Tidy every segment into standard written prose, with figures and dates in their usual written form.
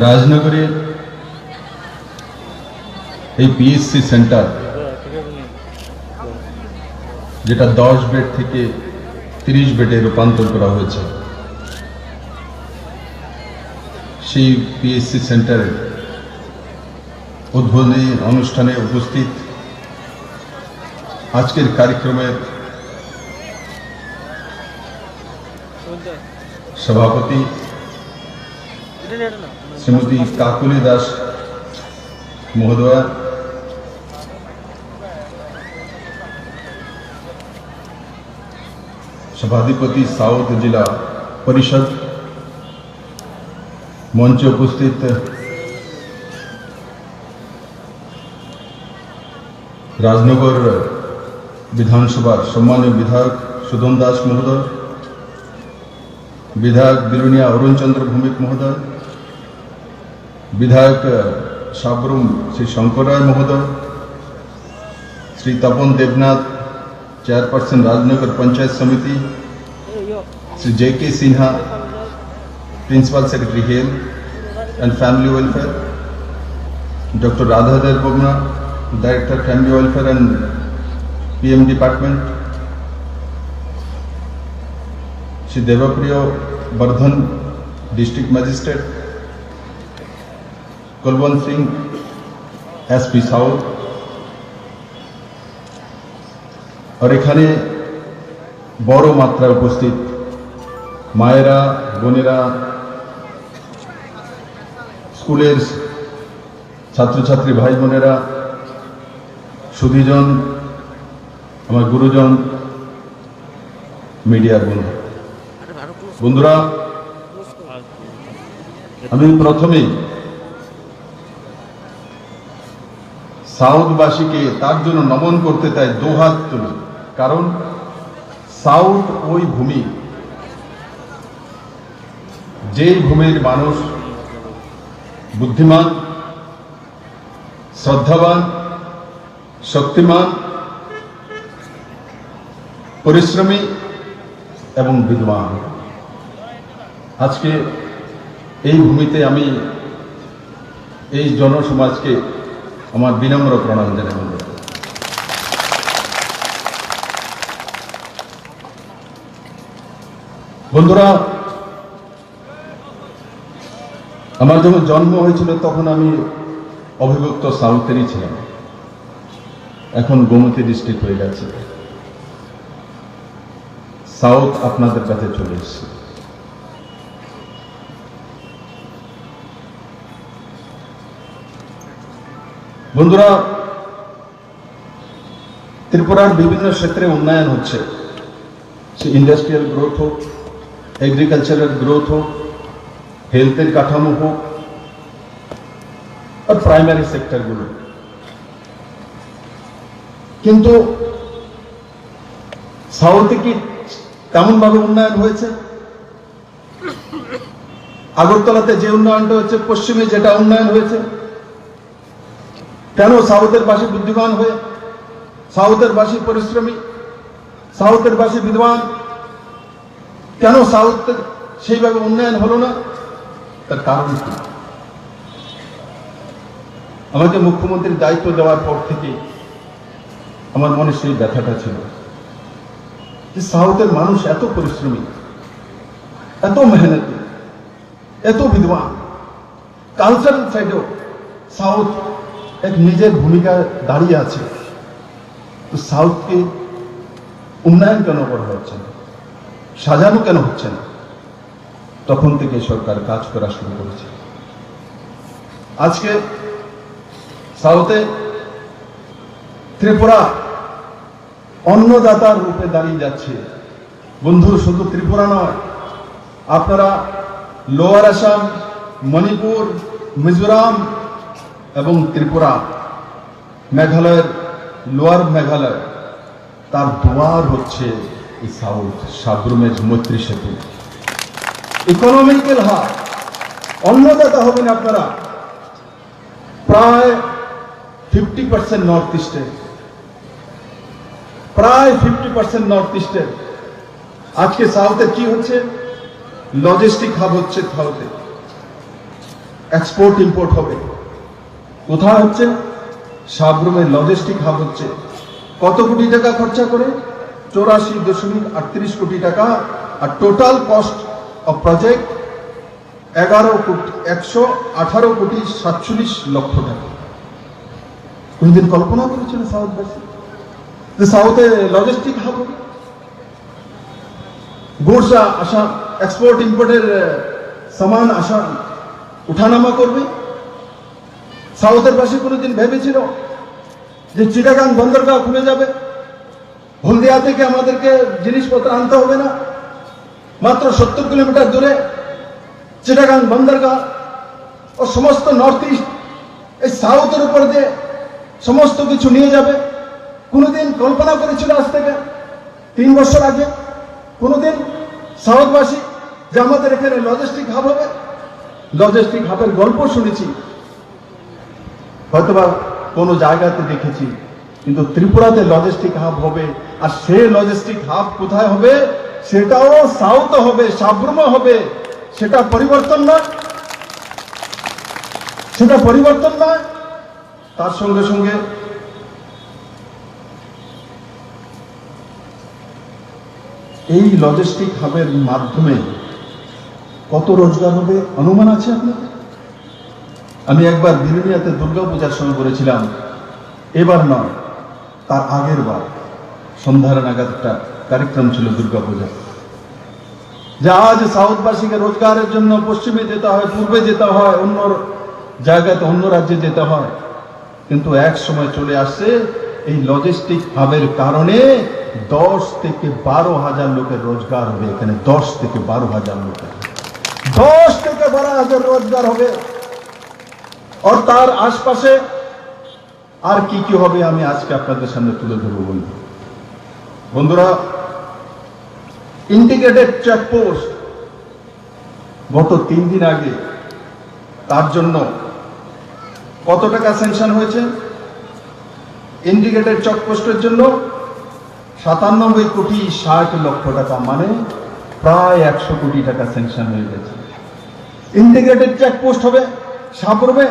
রাজনগরে এই PSC centre যেটা 10 bed থেকে 30 বেডে রূপান্তর করা হয়েছে, সেই পিএসসি সেন্টারের উদ্বোধনী অনুষ্ঠানে উপস্থিত আজকের কার্যক্রমের সভাপতি শ্রীমতী কাকুলি দাস মহোদয়া, सभाधिपति साउथ जिला परिषद, मंचे उपस्थित राजनगर विधानसभा सम्मानीय विधायक सुधन दास महोदय, विधायक बिरुनिया अरुण चंद्र भौमिक महोदय, विधायक साबरूम श्री शंकर राय महोदय, Shri Tapan Debnath chairperson Rajnagar Panchayat Samiti, Shri JK Sinha principal secretary health and family welfare, doctor Radhadev Bogna director family welfare and PM department, Shri Debpriya Bardhan district magistrate, Kulwant Singh SP south, और एखाने बड़ मात्रा उपस्थित मायेरा बोनेरा स्कूलेर छात्र छात्री भाई बोनेरा सुधीजन आमार गुरुजन मीडिया बंधुरा आमी प्रथमे साउथबासी के तार जोन्नो नमन करते चाই दो हाथ तुले, कारण साउथ ওই ভূমি যে ভূমির মানুষ বুদ্ধিমান, শ্রদ্ধাবান, শক্তিমান, পরিশ্রমী এবং বিদ্বান। আজকে এই ভূমিতে আমি এই জনসমাজকে আমার বিনম্র প্রণাম জানাই। বন্ধুরা, আমার যখন জন্ম হয়েছিল তখন আমি অবিভক্ত সাউথেরই ছিলাম, এখন গোমতী ডিস্ট্রিক্ট হয়ে গেছে। সাউথ আপনাদের কাছে চলে এসেছে। বন্ধুরা, ত্রিপুরার বিভিন্ন ক্ষেত্রে উন্নয়ন হচ্ছে, সে ইন্ডাস্ট্রিয়াল গ্রোথ হোক, एग्रीकल्चरल ग्रोथ हो, हेल्थर काठामो हो और प्राइमारी सेक्टर गुलो, किन्तु साउथे की तेमन भावे उन्नयन হয়েছে? আগরতলাতে যে উন্নয়নটা হচ্ছে, পশ্চিমে যেটা উন্নয়ন হয়েছে, কেন সাউথের বাসী বুদ্ধিমান হয়ে, সাউথের বাসী পরিশ্রমী, সাউথের বাসী বিদ্বান, কেন সাউথ সেইভাবে উন্নয়ন হলো না? তার কারণ কি? আমাকে মুখ্যমন্ত্রীর দায়িত্ব দেওয়ার পর থেকে আমার মনে সেই ব্যথাটা ছিল যে সাউথের মানুষ এত পরিশ্রমী, এত মেহনতি, এত বিদ্বান, কালচারাল সাইডেও সাউথ এক নিজের ভূমিকা দাঁড়িয়ে আছে, তো সাউথকে উন্নয়ন কেন করা হচ্ছে না, সাজানো কেন হচ্ছে না? তখন থেকে সরকার কাজ করা শুরু করেছে। আজকে সাউথে ত্রিপুরা অন্নদাতার রূপে দাঁড়িয়ে যাচ্ছে। বন্ধু, শুধু ত্রিপুরা নয়, আপনারা লোয়ার আসাম, মণিপুর, মিজোরাম এবং ত্রিপুরা, মেঘালয়ের লোয়ার মেঘালয়, তার দুয়ার হচ্ছে এই সাউথ। সাবরুমের মৈত্রী সেতু, ইকোনমিক্যাল হাব, অন্নদাতা হবেন আপনারা। প্রায় 50% নর্থ ইস্টে, প্রায় 50% নর্থ ইস্টে। আজকে সাউথে কি হচ্ছে? লজিস্টিক হাব হচ্ছে সাউথে। এক্সপোর্ট ইম্পোর্ট হবে। কোথায় হচ্ছে? সাবরুমে লজিস্টিক হাব হচ্ছে। কত কোটি টাকা খরচা করে? 84.38 কোটি টাকা। আর টোটাল কস্ট অফ প্রজেক্ট 118 কোটি 47 লক্ষ টাকা। কোনদিন কল্পনা করেছিল সাউথবাসী যে সাউথে লজিস্টিক হাব হবে, গুডস আসা, এক্সপোর্ট ইম্পোর্টের সামান আসা উঠানামা করবে? সাউথের পাশে কোনোদিন ভেবেছিল যে চিটাগাং বন্দরগাহ খুলে যাবে, হলদিয়া থেকে আমাদেরকে জিনিসপত্র আনতে হবে না, মাত্র 70 কিলোমিটার দূরে চিটাগাং বন্দরগাহ ও সমস্ত নর্থ ইস্ট এই সাউথের উপর দিয়ে সমস্ত কিছু নিয়ে যাবে? কোনোদিন কল্পনা করেছিল আজ থেকে 3 বছর আগে কোনোদিন সাউথবাসী যে আমাদের এখানে লজিস্টিক হাব হবে? লজিস্টিক হাবের গল্প শুনেছি, হয়তোবা কোনো জায়গাতে দেখেছি, কিন্তু ত্রিপুরাতে লজিস্টিক হাব হবে। আর সে লজিস্টিক হাব কোথায় হবে? সেটাও সাউথ হবে, সাবরুমে হবে। সেটা পরিবর্তন নয়, সেটা পরিবর্তন নয়। তার সঙ্গে সঙ্গে এই লজিস্টিক হাবের মাধ্যমে কত রোজগার হবে অনুমান আছে আপনাদের? আমি একবার বিলুনিয়াতে দুর্গাপূজার সময় বলেছিলাম, এবার নয় তার আগের বার সন্ধ্যার নাগাদ একটা কার্যক্রম ছিল দুর্গাপূজা, যে আজ সাউথবাসীকে রোজগারের জন্য পশ্চিমে যেতে হয়, পূর্বে যেতে হয়, অন্য জায়গাতে অন্য রাজ্যে যেতে হয়। কিন্তু এক সময় চলে আসছে এই লজিস্টিক হাবের কারণে 10 থেকে 12,000 লোকের রোজগার হবে এখানে। 10 থেকে 12,000 লোকের, 10 থেকে 12,000 রোজগার হবে। আর তার আশপাশে আর কি কি হবে আমি আজকে আপনাদের সামনে তুলে ধরবো। বন্ধুরা, ইন্টিগ্রেটেড চেকপোস্ট গত 3 দিন আগে, তার জন্য কত টাকা স্যাংশন হয়েছে? ইন্টিগ্রেটেড চেকপোস্টের জন্য 97 কোটি 60 লক্ষ টাকা, মানে প্রায় 100 কোটি টাকা স্যাংশন হয়ে গেছে। ইন্টিগ্রেটেড চেকপোস্ট হবে সাবরুমে।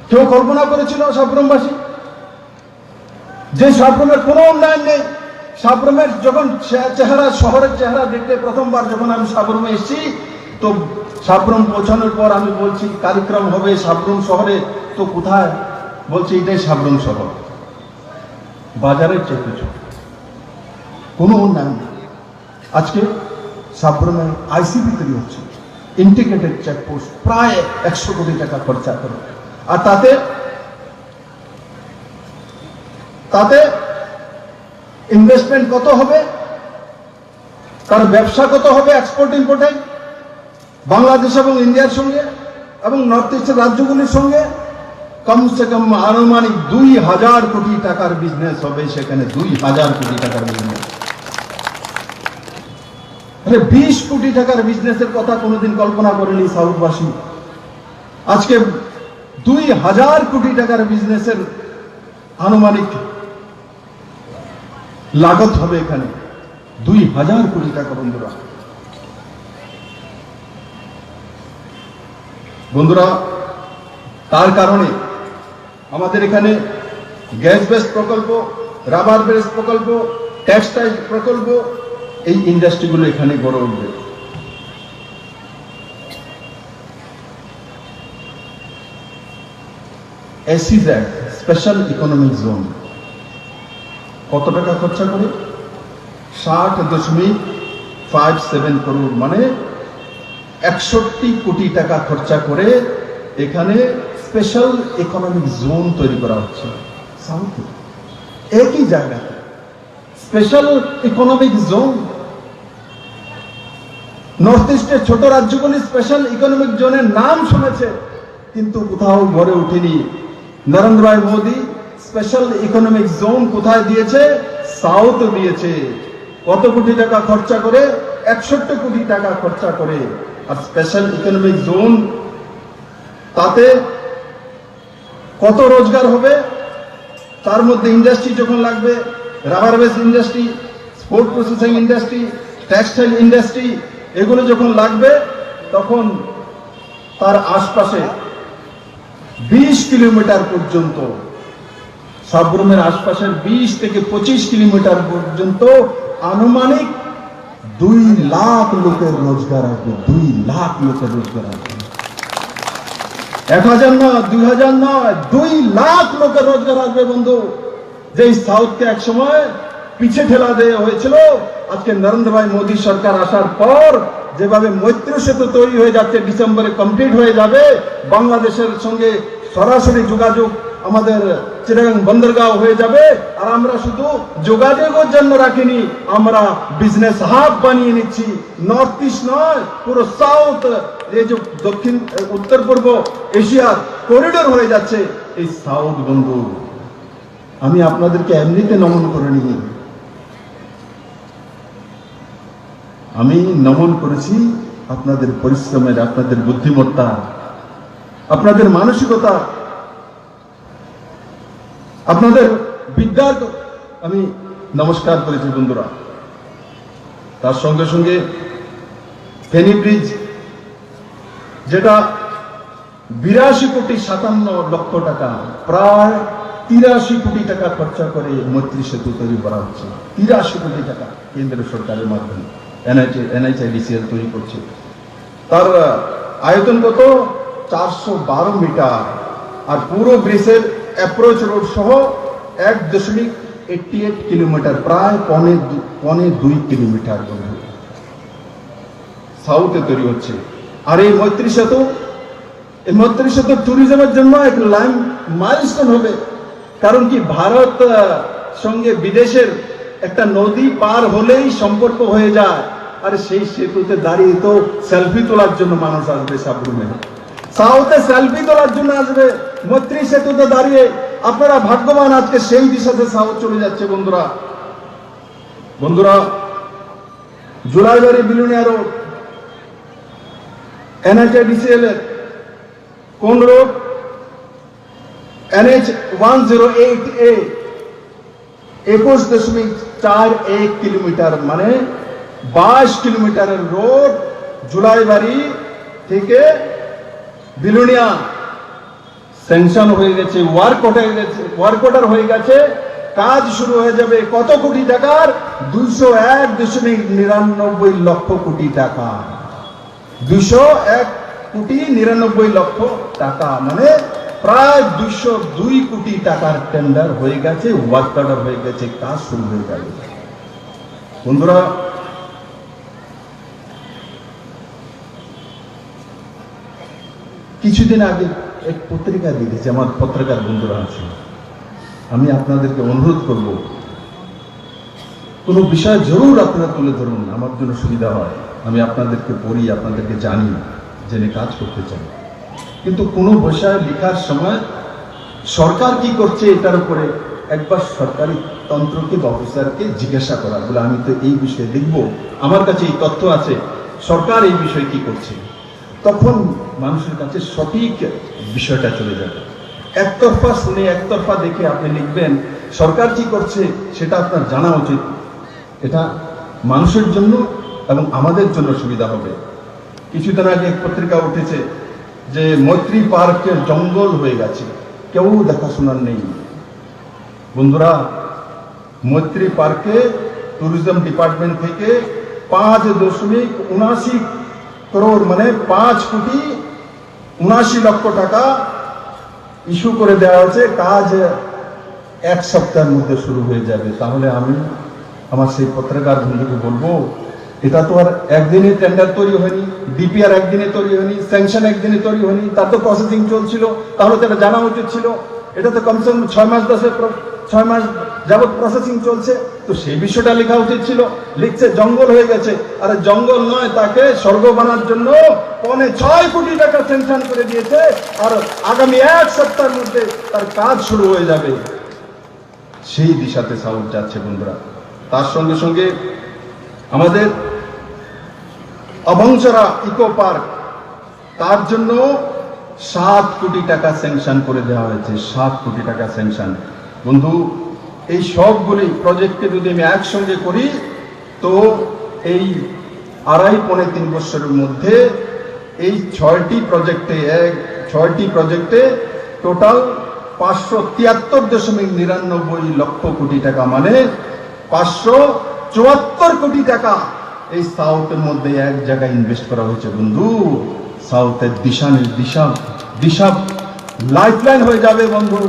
কেউ কল্পনা করেছিল সাবরুমবাসী যে সাবরুমের কোনো উন্নয়ন নেই? সাবরুমের যখন চেহারা, শহরের চেহারা দেখতে প্রথমবার যখন আমি সাবরুমে এসেছি, তো সাবরুম পৌঁছানোর পর আমি বলছি কার্যক্রম হবে সাবরুম শহরে, তো কোথায়? বলছি এটাই সাবরুম শহর, বাজারের চেয়ে কিছু, কোনো উন্নয়ন নেই। আজকে সাবরুমে আইসিবি তৈরি হচ্ছে, ইন্টিগ্রেটেড চেকপোস্ট, প্রায় 100 কোটি টাকা খরচা করে। আর তাতে ইনভেস্টমেন্ট কত হবে, তার ব্যবসা কত হবে এক্সপোর্ট ইম্পোর্টে বাংলাদেশ এবং ইন্ডিয়ার সঙ্গে এবং নর্থ ইস্টের রাজ্যগুলির সঙ্গে? কমসে কম আনুমানিক 2000 কোটি টাকার বিজনেস হবে সেখানে। 2000 কোটি টাকার বিজনেস। 20 কোটি টাকার বিজনেসের কথা কোনোদিন কল্পনা করেনি সাউথবাসী। আজকে 2000 কোটি টাকার বিজনেসের আনুমানিক লাগত হবে এখানে। 2000 কোটি টাকা। বন্ধুরা, তার কারণে আমাদের এখানে গ্যাস বেসড প্রকল্প, রাবার বেসড প্রকল্প, টেক্সটাইল প্রকল্প, এই ইন্ডাস্ট্রিগুলো এখানে গড়ে উঠবে। SEZ, স্পেশাল ইকোনমিক জোন, কত টাকা খরচা করে? 60.57 করোড়, মানে 61 কোটি টাকা খরচা করে এখানে স্পেশাল ইকোনমিক জোন তৈরি করা হচ্ছে সাউথে। একই জায়গাতে স্পেশাল ইকোনমিক জোন। নর্থ ইস্টের ছোট রাজ্যগুলি স্পেশাল ইকোনমিক জোনের নাম শুনেছে, কিন্তু কোথাও গড়ে উঠেনি। নরেন্দ্র ভাই মোদী স্পেশাল ইকোনমিক জোন কোথায় দিয়েছে? সাউথ দিয়েছে। কত কোটি টাকা খরচা করে? 61 কোটি টাকা খরচা করে। আর স্পেশাল ইকোনমিক জোন, তাতে কত রোজগার হবে? তার মধ্যে ইন্ডাস্ট্রি যখন লাগবে, rubber base industry, food processing industry, textile industry, এগুলো যখন লাগবে, তখন তার আশপাশে 20 কিলোমিটার পর্যন্ত, সাবরুমের আশপাশের 20 থেকে 25 কিলোমিটার পর্যন্ত আনুমানিক 2 লাখ লোকের রোজগার আসবে। 2 লাখ লোকের রোজগার আসবে। 1000 নয়, 2000 নয়, 2 লাখ লোকের রোজগার আসবে বন্ধু। যে সাউথকে এক সময় পিছে ঠেলা দেওয়া হয়েছিল, আজকে নরেন্দ্র ভাই মোদী সরকার আসার পর যেভাবে মৈত্রী সেতু তৈরি হয়ে যাচ্ছে, ডিসেম্বরে কমপ্লিট হয়ে যাবে, বাংলাদেশের সঙ্গে সরাসরি যোগাযোগ আমাদের চিটাগাং বন্দরগাঁও হয়ে যাবে। আর আমরা শুধু যোগাযোগের জন্য রাখিনি, আমরা বিজনেস হাব বানিয়ে নিচ্ছি। নর্থ ইস্ট নয়, পুরো সাউথ, এই যে দক্ষিণ উত্তর পূর্ব এশিয়ার করিডোর হয়ে যাচ্ছে এই সাউথ বন্ধু। আমি আপনাদেরকে এমনিতে নমন করে নিই, আমি নমন করেছি আপনাদের পরিশ্রমের, আপনাদের বুদ্ধিমত্তা, আপনাদের মানসিকতা, আপনাদের বিদ্যার আমি নমস্কার করেছি বন্ধুরা। তার সঙ্গে সঙ্গে ফেনী ব্রিজ, যেটা 82,57,00,000 টাকা, প্রায় 83 কোটি টাকা খরচা করে মৈত্রী সেতু তৈরি করা হচ্ছে। 83 কোটি টাকা কেন্দ্র সরকারের মাধ্যমে NHIDCL তৈরি করছে। তার আয়তন কত? 412 মিটার। আর পুরো ব্রিজের অ্যাপ্রোচ রোড সহ 1.88 কিলোমিটার, প্রায় পৌনে 2 কিলোমিটার বন্ধু সাউথে তৈরি হচ্ছে। আর এই মৈত্রী সেতু ট্যুরিজমের জন্য এক মাইলস্টোন হবে। কারণ কি, ভারত সঙ্গে বিদেশের একটা নদী পার হলেই সম্পর্ক হয়ে যায়। আর সেই সেতুতে দাঁড়িয়ে তো সেলফি তোলার জন্য মানুষ আসবে। সাবরুমে সাউথে সেলফি তোলার জন্য আসবে, মৈত্রী সেতুতে দাঁড়িয়ে। আপনারা ভাগ্যবান, আজকে সেই দিশাতে সাউথ চলে যাচ্ছে বন্ধুরা। জুলাইবাড়ি বিলুনিয়া রোড, NHIDCL এর কোন রোড? NH 108A, 21.41 কিলোমিটার, মানে 22 কিলোমিটারের রোড জুলাইবাড়ি থেকে বিলুনিয়া স্যাংশন হয়ে গেছে, ওয়ার্ক অর্ডার হয়ে গেছে, কাজ শুরু হয়ে যাবে। কত কোটি টাকার? 201.99 কোটি টাকা। 201.99 টাকা, মানে প্রায় 202 কোটি টাকার টেন্ডার হয়ে গেছে, ওয়ার্ক অর্ডার হয়ে গেছে, কাজ শুরু হয়ে যাবে বন্ধুরা। কিছুদিন আগে এক পত্রিকা দেখেছি, আমার পত্রিকার বন্ধুরা আছে, আমি আপনাদেরকে অনুরোধ করব, কোনো বিষয় জরুর আপনারা তুলে ধরুন, আমার জন্য সুবিধা হয়। আমি আপনাদেরকে পড়ি, আপনাদেরকে জানি, জেনে কাজ করতে চাই। কিন্তু কোনো বিষয় লেখার সময় সরকার কি করছে এটার উপরে একবার সরকারি তন্ত্রকে বা অফিসারকে জিজ্ঞাসা করা, বলে আমি তো এই বিষয়ে লিখব, আমার কাছে এই তথ্য আছে, সরকার এই বিষয়ে কি করছে, তখন মানুষের কাছে সঠিক বিষয়টা চলে যাবে। একতরফা শুনে, একতরফা দেখে আপনি লিখবেন, সরকার কি করছে সেটা আপনার জানা উচিত। এটা মানুষের জন্য এবং আমাদের জন্য সুবিধা হবে। কিছুদিন আগে এক পত্রিকা উঠেছে যে মৈত্রী পার্কের জঙ্গল হয়ে গেছে, কেউ দেখাশোনার নেই। বন্ধুরা, মৈত্রী পার্কে ট্যুরিজম ডিপার্টমেন্ট থেকে 5.79 করোড়, মানে 5,79,00,000 টাকা ইস্যু করে দেওয়া হয়েছে। কাজ 1 সপ্তাহের মধ্যে শুরু হয়ে যাবে। তাহলে আমি আমার সেই পত্রিকার বন্ধুকে বলবো, এটা তো আর একদিনে টেন্ডার তৈরি হয়নি, ডিপিআর একদিনে তৈরি হয়নি, স্যাংশন একদিনে তৈরি হয়নি, তার তো প্রসেসিং চলছিল। তাহলে তো এটা জানা উচিত ছিল। এটা তো কমসে কম 6 মাস যাবৎ প্রসেসিং চলছে, তো সেই বিষয়টা লেখা উচিত ছিল। লিখছে জঙ্গল হয়ে গেছে, আরে জঙ্গল নয়, তাকে স্বর্গ বানার জন্য 6.25 কোটি টাকা স্যাংশন করে দিয়েছে। আর আগামী 1 সপ্তাহের মধ্যে তার কাজ শুরু হয়ে যাবে। সেই দিশাতে সাউথ যাচ্ছে বন্ধুরা। তার সঙ্গে সঙ্গে আমাদের অবংশরা ইকো পার্ক, তার জন্য 7 কোটি টাকা স্যাংশন করে দেওয়া হয়েছে। 7 কোটি টাকা স্যাংশন। বন্ধু, এই সবগুলি প্রজেক্টকে যদি আমি একসঙ্গে করি, তো এই 2.5-3 বছরের মধ্যে এই 6টি প্রজেক্টে টোটাল 573.99 লক্ষ কোটি টাকা, মানে 574 কোটি টাকা এই সাউথের মধ্যে এক জায়গায় ইনভেস্ট করা হয়েছে বন্ধু। সাউথের দিশা লাইফলাইন হয়ে যাবে বন্ধু।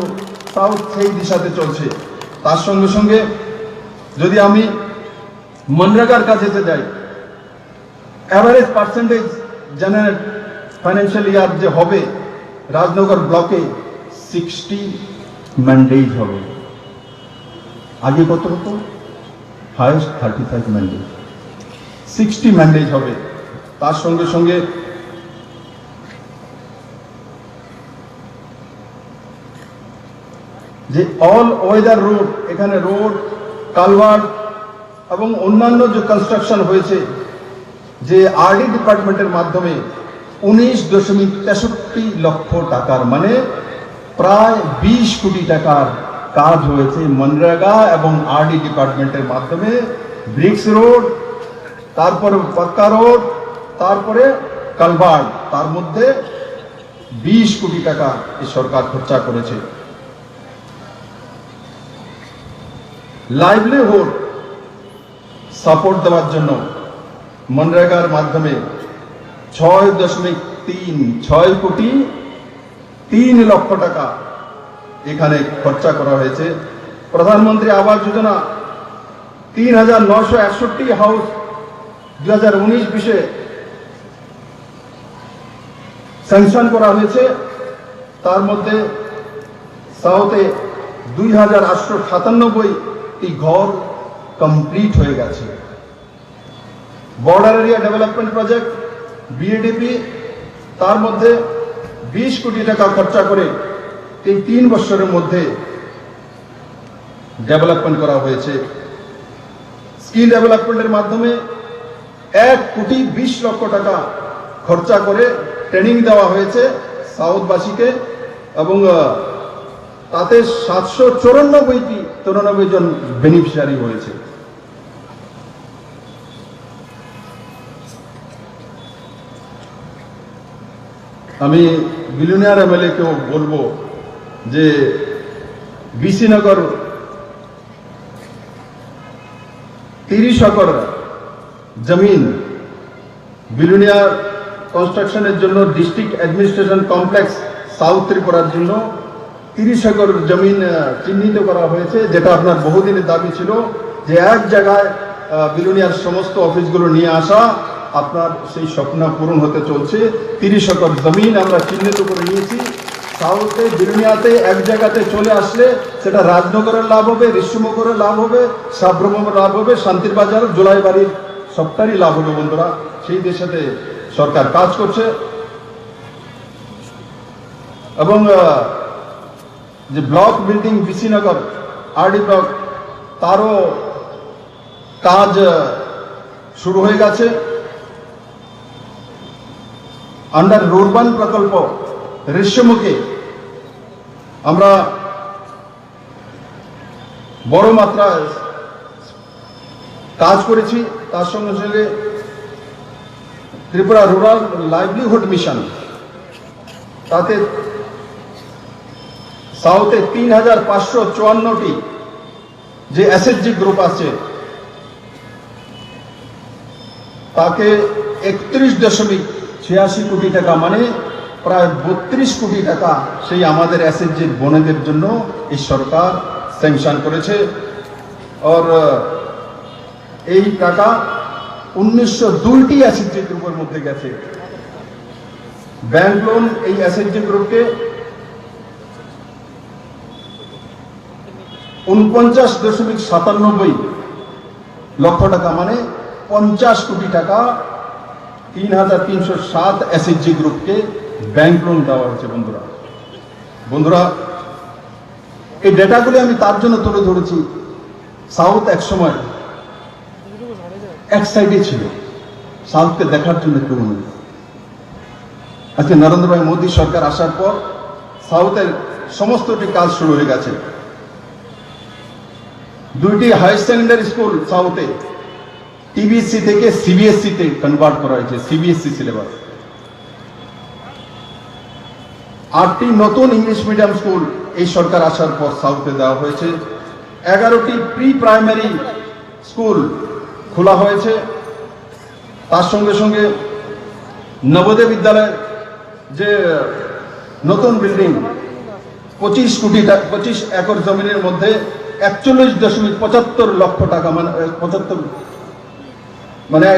সাউথ সেই দিশাতে চলছে। তার সঙ্গে সঙ্গে যদি আমি মনরেগার কাছে যাই, average percentage generate financial year যে হবে রাজনগর ব্লকে 60 ম্যান্ডেট হবে। আগে কত হতো? হাইয়েস্ট 35 ম্যান্ডেট, 60 ম্যান্ডেট হবে। তার সঙ্গে সঙ্গে যে অল ওয়েদার রোড, এখানে রোড, কালভার্ট এবং অন্যান্য যে কনস্ট্রাকশন হয়েছে, যে আরডি ডিপার্টমেন্টের মাধ্যমে 19.63 লক্ষ টাকার, মানে প্রায় 20 কোটি টাকার কাজ হয়েছে মনরেগা এবং আরডি ডিপার্টমেন্টের মাধ্যমে। ব্রিক্স রোড, তারপরে পাক্কা রোড, তারপরে কালভার্ট, তার মধ্যে 20 কোটি টাকা এই সরকার খরচা করেছে। লাইভলিহুড সাপোর্ট দেওয়ার জন্য মনরেগার মাধ্যমে 6.6 কোটি 3 লক্ষ টাকা এখানে খরচা করা হয়েছে। প্রধানমন্ত্রী আবাস যোজনা 3,961 হাউস 2019-20 স্যাংশন করা হয়েছে। তার মধ্যে সাউথে 2,897 ঘর কমপ্লিট হয়ে গেছে। বর্ডার এরিয়া ডেভেলপমেন্ট প্রজেক্ট বিএডিপি, তার মধ্যে 20 কোটি টাকা খরচা করে এই 3 বছরের মধ্যে ডেভেলপমেন্ট করা হয়েছে। স্কিল ডেভেলপমেন্টের মাধ্যমে 1 কোটি 20 লক্ষ টাকা খরচা করে ট্রেনিং দেওয়া হয়েছে সাউথবাসীকে, এবং তাতে 794 জন বেনিফিশিয়ারি হয়েছে। আমি বিলুনিয়ার এমএলএ কেও বলবো যে বিসিনগর 30 একর জমিন বিলুনিয়া কনস্ট্রাকশনের জন্য ডিস্ট্রিক্ট অ্যাডমিনিস্ট্রেশন কমপ্লেক্স সাউথ ত্রিপুরার জন্য 30 একর জমিন চিহ্নিত করা হয়েছে, যেটা আপনার বহুদিনের দাবি ছিল যে এক জায়গায় বিলুনিয়ার সমস্ত অফিসগুলো নিয়ে আসা। আপনার সেই স্বপ্ন পূরণ হতে চলছে। 30 একর জমিন আমরা চিহ্নিত করে নিয়েছি। সাউথে বিলুনিয়াতে এক জায়গাতে চলে আসলে সেটা রাজনগরের লাভ হবে, ঋষ্যমগরের লাভ হবে, সাব্রহ্মের লাভ হবে, শান্তির বাজার, জুলাই বাড়ির সবটারই লাভ হবে বন্ধুরা। সেই দেশেতে সরকার কাজ করছে। এবং যে block building Bisinagar RD block, তারও কাজ শুরু হয়ে গেছে। আন্ডার রুরবান প্রকল্প ঋষ্যমুখে আমরা বড় মাত্রায় কাজ করেছি। তার সঙ্গে সঙ্গে ত্রিপুরা রুরাল লাইভলিহুড মিশন, তাতে সাউথে 3,554টি যে এসএসজি গ্রুপ আছে তাকে 31.86 কোটি টাকা, মানে প্রায় 32 কোটি টাকা সেই আমাদের এসএসজির বোনেদের জন্য এই সরকার স্যাংশন করেছে। আর এই টাকা 1902টি এসএসজি গ্রুপের মধ্যে গেছে। ব্যাংক লোন এই এসএসজি গ্রুপকে 49.97 লক্ষ টাকা, মানে 50 কোটি টাকা 3,307 এসএসজি গ্রুপকে ব্যাংক লোন দেওয়া হয়েছে। বন্ধুরা এই ডেটাগুলি আমি তার জন্য তুলে ধরেছি, সাউথ এক সময় এক সাইডে ছিল, সাউথকে দেখার জন্য কেউ নেই। আজকে নরেন্দ্র ভাই মোদী সরকার আসার পর সাউথের সমস্তটি কাজ শুরু হয়ে গেছে। 2টি হাই সেকেন্ডারি স্কুল সাউথে টিবিএসসি থেকে সিবিএসসি তে কনভার্ট করা হয়েছে, সিবিএসসি সিলেবাস। 8টি নতুন ইংলিশ মিডিয়াম স্কুল এই সরকার আসার পর সাউথে দেওয়া হয়েছে। 11টি প্রি প্রাইমারি স্কুল খোলা হয়েছে। তার সঙ্গে সঙ্গে নবোদয় বিদ্যালয়ের যে নতুন বিল্ডিং 25 একর জমিনের মধ্যে 41.75 লক্ষ টাকা মানে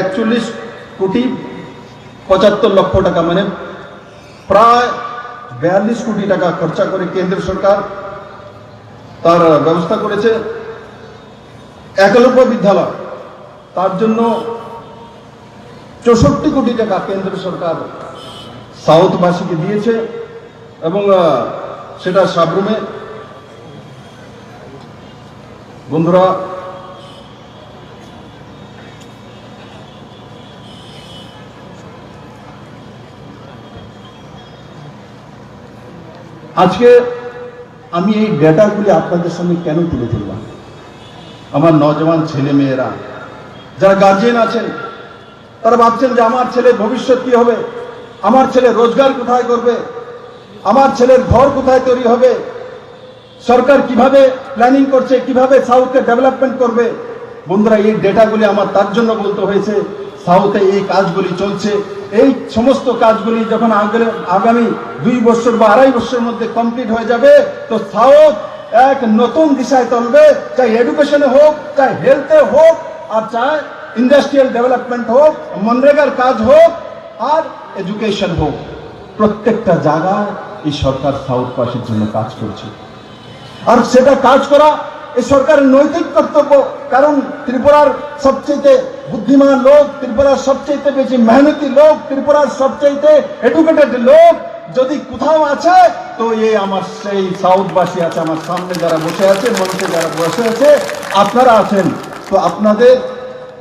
41.75 লক্ষ টাকা মানে প্রায় 42 কোটি টাকা খরচা করে কেন্দ্র সরকার তার ব্যবস্থা করেছে। একলব্য বিদ্যালয় তার জন্য 64 কোটি টাকা কেন্দ্র সরকার সাউথবাসীকে দিয়েছে এবং সেটা সাবরুমে। বন্ধুরা, আজকে আমি এই ডেটাগুলি আপনাদের সামনে কেন তুলে ধরলাম? আমার নওজওয়ান ছেলে মেয়েরা যারা গার্জিয়ান আছেন তারা ভাবছেন যে আমার ছেলের ভবিষ্যৎ কি হবে, আমার ছেলে রোজগার কোথায় করবে, আমার ছেলের ঘর কোথায় তৈরি হবে, সরকার কিভাবে প্ল্যানিং করছে, কিভাবে সাউথে ডেভেলপমেন্ট করবে। বন্ধুরা, এই ডেটাগুলি আমার তার জন্য বলতে হয়েছে সাউথে এই কাজগুলি চলছে। এই সমস্ত কাজগুলি যখন আগামী 2 বছর বা 2.5 বছরের মধ্যে কমপ্লিট হয়ে যাবে তো সাউথ এক নতুন দিশায় চলবে, চাই এডুকেশনে হোক, চাই হেলথে হোক, আর চাই ইন্ডাস্ট্রিয়াল ডেভেলপমেন্ট হোক, মনরেগার কাজ হোক আর এডুকেশন হোক। প্রত্যেকটা জায়গায় এই সরকার সাউথবাসীর জন্য কাজ করছে আর সেটা কাজ করা এই সরকারের নৈতিক কর্তব্য। কারণ ত্রিপুরার সবচেয়ে বুদ্ধিমান লোক, ত্রিপুরার সবচেয়ে বেশি মেহনতি লোক, ত্রিপুরার সবচেয়ে এডুকেটেড লোক যদি কোথাও আছে তো এই আমার সেই সাউথবাসী আছে। আমার সামনে যারা বসে আছে, মঞ্চে যারা বসে আছে, আপনারা আছেন। তো আপনাদের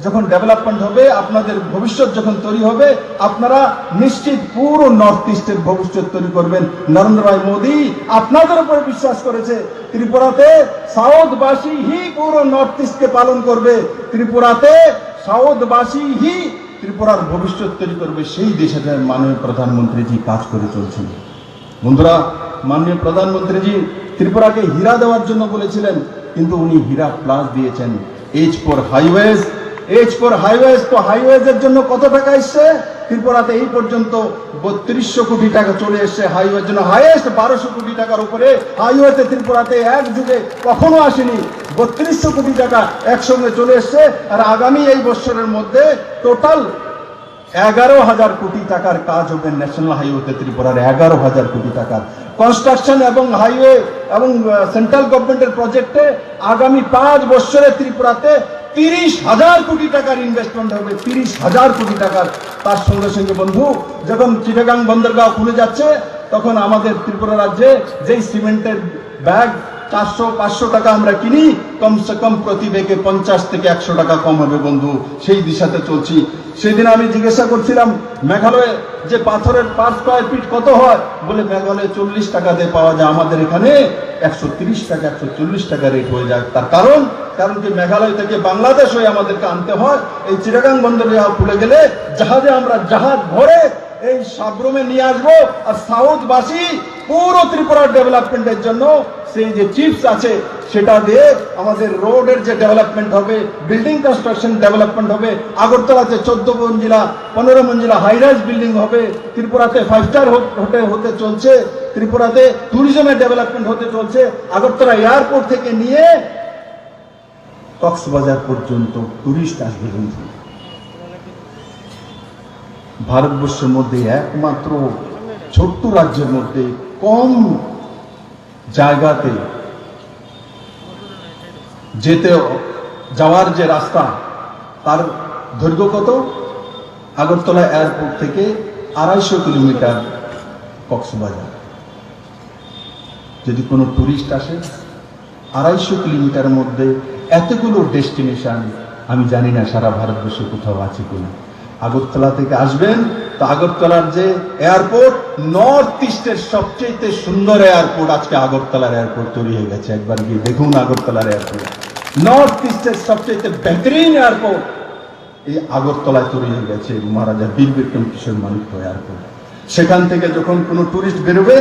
যখন ডেভেলপমেন্ট হবে, আপনাদের ভবিষ্যৎ যখন তৈরি হবে, আপনারা নিশ্চিত পুরো নর্থ ইস্টের ভবিষ্যৎ তৈরি করবেন। নরেন্দ্র ভাই মোদী আপনাদের উপর বিশ্বাস করেছে। ত্রিপুরাতে সাউথবাসী হি পুরো নর্থ ইস্টকে পালন করবে, ত্রিপুরাতে সাউথবাসী হি ত্রিপুরার ভবিষ্যৎ তৈরি করবে। সেই দেশে মাননীয় প্রধানমন্ত্রীজি কাজ করে চলছেন। বন্ধুরা, মাননীয় প্রধানমন্ত্রীজি ত্রিপুরাকে হীরা দেওয়ার জন্য বলেছিলেন, কিন্তু উনি হীরা প্লাস দিয়েছেন। H4 হাইওয়েজ তো হাইওয়েজের জন্য কত টাকা এসছে ত্রিপুরাতে? এই পর্যন্ত 3200 কোটি টাকা চলে এসছে হাইওয়ের জন্য। হাইয়েস্ট 1200 কোটি টাকার উপরে হাইওয়েতে ত্রিপুরাতে এক যুগে কখনো আসেনি। 3200 কোটি টাকা একসঙ্গে চলে এসছে। আর আগামী এই বছরের মধ্যে টোটাল 11,000 কোটি টাকার কাজ হবে ন্যাশনাল হাইওয়েতে ত্রিপুরার। 11,000 কোটি টাকার কনস্ট্রাকশন এবং হাইওয়ে এবং সেন্ট্রাল গভর্নমেন্টের প্রজেক্টে আগামী 5 বছরে ত্রিপুরাতে 30,000 কোটি টাকার ইনভেস্টমেন্ট হবে। 30,000 কোটি টাকার। তার সঙ্গে সঙ্গে বন্ধু, যখন চিটাগাং বন্দরগাঁও খুলে যাচ্ছে তখন আমাদের ত্রিপুরা রাজ্যে যেই সিমেন্টের ব্যাগ 400-500 টাকা আমরা কিনি, কমসে কম প্রতি ব্যাগে 50 থেকে 100 টাকা কম হবে বন্ধু। সেই দিশাতে চলছি। সেদিন আমি জিজ্ঞাসা করছিলাম মেঘালয়ে যে পাথরের পার স্কয়ার ফিট কত হয়, বলে মেঘালয়ে 40 টাকা দিয়ে পাওয়া যায়, আমাদের এখানে 130 টাকা 140 টাকা রেট হয়ে যায়। তার কারণ কি মেঘালয় থেকে বাংলাদেশ হয়ে আমাদেরকে আনতে হয়। এই চিটাগাং বন্দরে খুলে গেলে জাহাজে আমরা জাহাজ ভরে এই সাবরুমে নিয়ে আসবো। আর সাউথবাসী পুরো ত্রিপুরার ডেভেলপমেন্টের জন্য সেই যে চিপস আছে সেটা দিয়ে আমাদের রোডের যে ডেভেলপমেন্ট হবে, বিল্ডিং কনস্ট্রাকশন ডেভেলপমেন্ট হবে। আগরতলাতে 14 মঞ্জিলা 15 মঞ্জিলা হাইরাইজ বিল্ডিং হবে। ত্রিপুরাতে 5 স্টার হোটেল হতে চলছে। ত্রিপুরাতে ট্যুরিজমের ডেভেলপমেন্ট হতে চলছে। আগরতলা এয়ারপোর্ট থেকে নিয়ে কক্সবাজার পর্যন্ত টুরিস্ট আসবে বন্ধু। ভারতবর্ষের মধ্যে একমাত্র ছোট্ট রাজ্যের মধ্যে কম জায়গাতে যাওয়ার যে রাস্তা তার দৈর্ঘ্য কত? আগরতলা এয়ারপোর্ট থেকে 250 কিলোমিটার কক্সবাজার। যদি কোনো টুরিস্ট আসে 250 কিলোমিটারের মধ্যে এতগুলো ডেস্টিনেশন, আমি জানি না সারা ভারতবর্ষে কোথাও আছে কিনা। আগরতলা থেকে আসবেন তো আগরতলার যে এয়ারপোর্ট, নর্থ ইস্টের সবচেয়ে সুন্দর এয়ারপোর্ট আজকে আগরতলার এয়ারপোর্ট তৈরি হয়ে গেছে। একবার গিয়ে দেখুন আগরতলার এয়ারপোর্ট, নর্থ ইস্টের সবচেয়ে বেহতরিন এয়ারপোর্ট এই আগরতলায় তৈরি হয়ে গেছে। মহারাজা বীর বিক্রম কিশোর মানিক্য এয়ারপোর্ট। সেখান থেকে যখন কোনো টুরিস্ট বেরোবে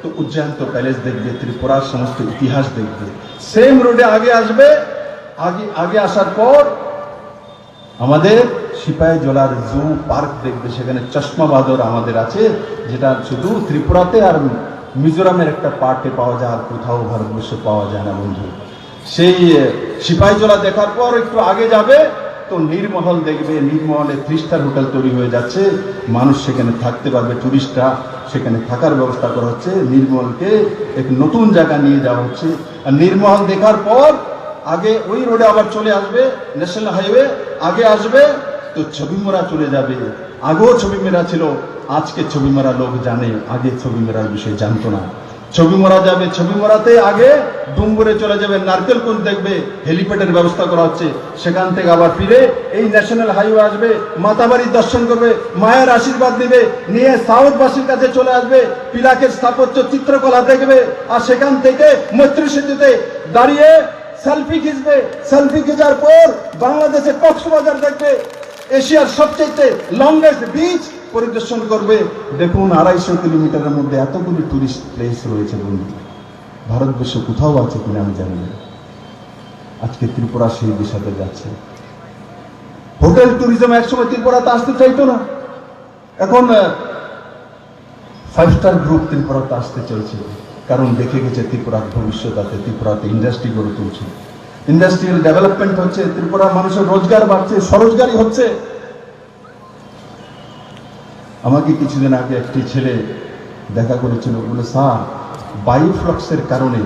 তো উজ্জয়ন তো প্যালেস দেখবে, ত্রিপুরার সমস্ত ইতিহাস দেখবে। সেম রোডে আগে আসবে, আগে আসার পর আমাদের সিপাহী জলার জু পার্ক দেখবে, সেখানে চশমা বাদর আমাদের আছে, যেটা শুধু ত্রিপুরাতে আর মিজোরামের একটা পার্টে পাওয়া যায়, আর কোথাও ভারতবর্ষে পাওয়া যায় না বন্ধু। সেই সিপাহী জলা দেখার পর একটু আগে যাবে তো নীরমহল দেখবে। নীরমহলে 3 স্টার হোটেল তৈরি হয়ে যাচ্ছে, মানুষ সেখানে থাকতে পারবে, টুরিস্টরা সেখানে থাকার ব্যবস্থা করা হচ্ছে। নীরমহলকে এক নতুন জায়গা নিয়ে যাওয়া হচ্ছে। আর নীরমহল দেখার পর আগে ওই রোডে আবার চলে আসবে ন্যাশনাল হাইওয়ে, আগে আসবে তো ছবিমরা চলে যাবে। আগেও ছবিমেরা ছিল, আজকে ছবিমরা লোক জানে, আগে ছবিমরার বিষয়ে জানতো না। ছবিমরা যাবে, ছবিমরাতে আগে ডুম্বুরে চলে যাবে, নারকেলকুঞ্জ দেখবে, হেলিপ্যাডের ব্যবস্থা করা হচ্ছে। সেখান থেকে আবার ফিরে এই ন্যাশনাল হাইওয়ে আসবে, মাতাবাড়ির দর্শন করবে, মায়ের আশীর্বাদ নেবে, নিয়ে সাউথবাসীর কাছে চলে আসবে, পিলাকের স্থাপত্য চিত্রকলা দেখবে। আর সেখান থেকে মৈত্রী সেতুতে দাঁড়িয়ে সেলফি খিঁচবে। সেলফি খিচার পর বাংলাদেশে কক্সবাজার দেখবে, এশিয়ার সবচেয়ে লংগেস্ট বিচ পরিদর্শন করবে। দেখুন 250 কিলোমিটারের মধ্যে এতগুলি টুরিস্ট প্লেস রয়েছে বন্ধু, ভারতবর্ষে কোথাও আছে কিনা আমি জানি না। আজকে ত্রিপুরা সেই দিশাতে যাচ্ছে। হোটেল ট্যুরিজম একসময় ত্রিপুরাতে আসতে চাইতো না, এখন 5 স্টার গ্রুপ ত্রিপুরাতে আসতে চাইছে, কারণ দেখে গেছে ত্রিপুরার ভবিষ্যৎ আছে, ত্রিপুরাতে ইন্ডাস্ট্রি গড়ে তুলছে, ইন্ডাস্ট্রিয়াল ডেভেলপমেন্ট হচ্ছে, ত্রিপুরার মানুষের রোজগার বাড়ছে, স্বরোজগারই হচ্ছে। আমাকে কিছুদিন আগে একটি ছেলে দেখা করেছিল, বলে স্যার বায়োফ্লক্সের কারণে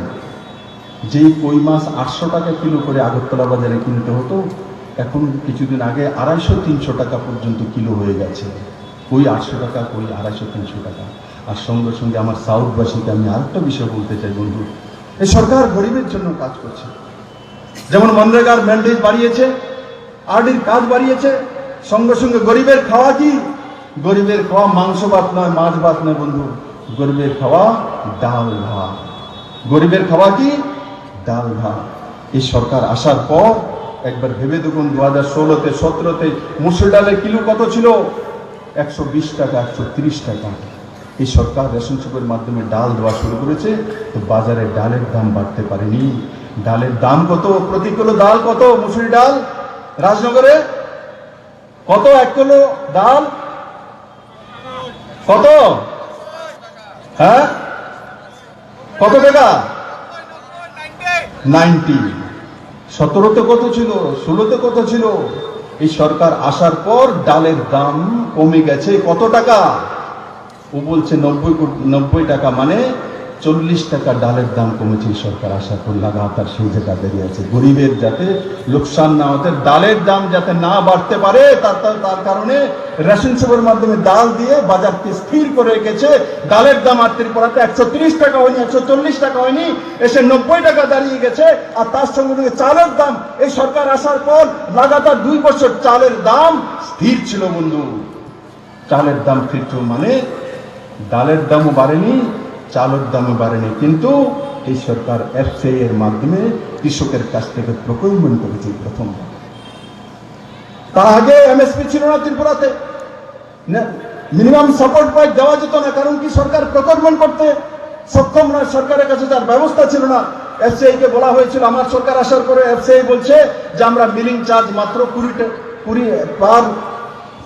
যেই কই মাছ 800 টাকা কিলো করে আগরতলা বাজারে কিনতে হতো, এখন কিছুদিন আগে 250-300 টাকা পর্যন্ত কিলো হয়ে গেছে। কই 800 টাকা, কই 250-300 টাকা। আর সঙ্গে সঙ্গে আমার সাউথবাসীকে আমি আরেকটা বিষয় বলতে চাই বন্ধু, এই সরকার গরিবের জন্য কাজ করছে। যেমন মনরেগার ম্যান্ডেট বাড়িয়েছে, আরডির কাজ বাড়িয়েছে, সঙ্গে সঙ্গে গরিবের খাওয়া কি? গরিবের খাওয়া মাংস ভাত নয়, মাছ ভাত নয় বন্ধু, গরিবের খাওয়া ডাল ভাত। গরিবের খাওয়া কি? ডাল ভাত। এই সরকার আসার পর একবার ভেবে দেখুন, 2016-তে 17-তে মুসুর ডালের কিলো কত ছিল? 120 টাকা, 130 টাকা। এই সরকার রেশন শপের মাধ্যমে ডাল দেওয়া শুরু করেছে, তো বাজারে ডালের দাম বাড়তে পারেনি। ডালের দাম কত? প্রতি কিলো ডাল কত? মুসুরি ডাল রাজনগরে কত? 1 কিলো ডাল কত? হ্যাঁ, কত টাকা? 90। 17-তে কত ছিল? 16-তে কত ছিল? এই সরকার আসার পর ডালের দাম কমে গেছে কত টাকা? ও বলছে 90 টাকা, মানে 40 টাকা ডালের দাম কমেছে এই সরকার আসার পর। লাগাতার সেই জায়গা দাঁড়িয়ে আছে, গরিবের যাতে লোকসান না হতে, ডালের দাম যাতে না বাড়তে পারে, তার কারণে রেশন শপের মাধ্যমে ডাল দিয়ে বাজারকে স্থির করে রেখেছে। ডালের দাম আর ত্রিপুরাতে 130 টাকা হয়নি, 140 টাকা হয়নি, এসে 90 টাকা দাঁড়িয়ে গেছে। আর তার সঙ্গে সঙ্গে চালের দাম এই সরকার আসার পর লাগাতার 2 বছর চালের দাম স্থির ছিল বন্ধু। চালের দাম স্থির ছিল মানে ডালের দামও বাড়েনি, চালের দামও বাড়েনি, কিন্তু এই সরকার এফসিআই এর মাধ্যমে কৃষকের কাছ থেকে প্রকিউরমেন্ট করেছে প্রথম। তার আগে এমএসপি ছিল না ত্রিপুরাতে, মিনিমাম সাপোর্ট প্রাইস দেওয়া যেত না, কারণ কি সরকার প্রকিউরমেন্ট করতে সক্ষম নয়, সরকারের কাছে তার ব্যবস্থা ছিল না। এফসিআই কে বলা হয়েছিল, আমার সরকার আসার পরে এফসিআই বলছে যে আমরা মিলিং চার্জ মাত্র 20 পার